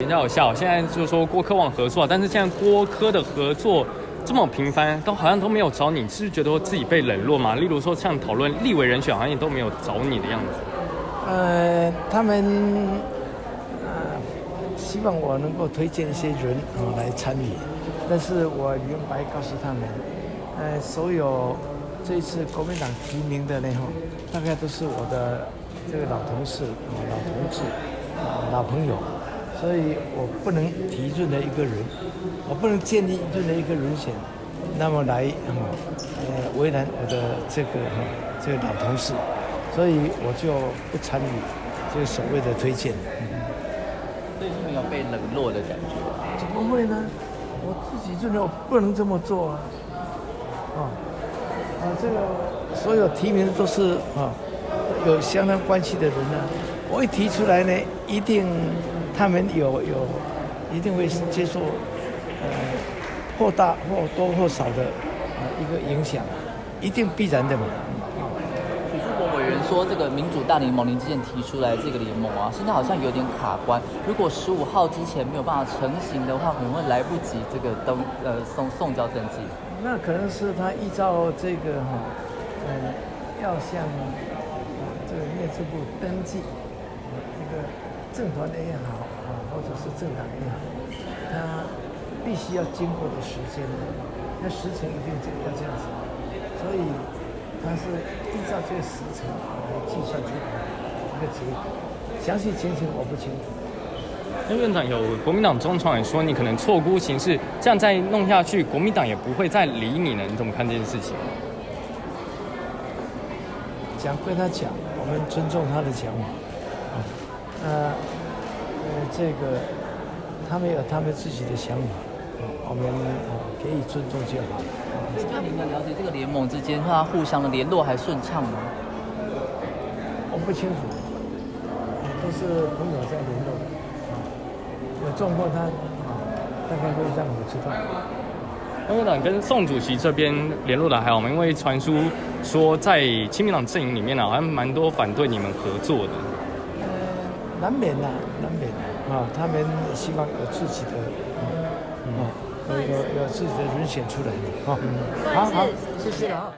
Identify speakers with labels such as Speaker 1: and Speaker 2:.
Speaker 1: 请教一下，现在就是说郭柯王合作，但是现在郭柯的合作这么频繁，好像都没有找你，是不是觉得自己被冷落嘛？例如说像讨论立委人选，好像也都没有找你的样子。
Speaker 2: 他们希望我能够推荐一些人来参与，但是我明白告诉他们，所有这一次国民党提名的呢，大概都是我的这个老同事、老同志、老朋友，所以我不能提任何一个人，我不能建立任何一个人选，那么来为难我的这个老同事，所以我就不参与这个所谓的推荐。
Speaker 3: 所以是没有被冷落的感觉。
Speaker 2: 怎么会呢？我自己认为我不能这么做啊！这个所有提名都是有相当关系的人啊，我一提出来呢，一定他们一定会接受或大或多或少的一个影响，一定必然的嘛。
Speaker 3: 许淑国委员说，这个民主大联盟您之前提出来这个联盟啊，现在好像有点卡关。如果15号之前没有办法成型的话，可能会来不及这个送交登记。
Speaker 2: 那可能是他依照这个要向这个内政部登记一个政团也好或者是政党也好，他必须要经过的时间，那时程一定要这样子，所以他是依照这个时程来计算出来的一个结果。详细情形我不清楚。
Speaker 1: 那院长有国民党中常也说，你可能错估形势，这样再弄下去，国民党也不会再理你了。你怎么看这件事情？
Speaker 2: 讲归他讲，我们尊重他的讲法。这个他们有他们自己的想法，我们给予尊重就好。
Speaker 3: 那您的了解，这个联盟之间他互相的联络还顺畅吗？
Speaker 2: 我不清楚，都是朋友在联络的。有状况他大概会让我知道。
Speaker 1: 国民党跟宋主席这边联络的还好吗？因为传出说在亲民党阵营里面好像蛮多反对你们合作的。
Speaker 2: 难免啊，他们希望有自己的有自己的人选出来的好，谢谢啊。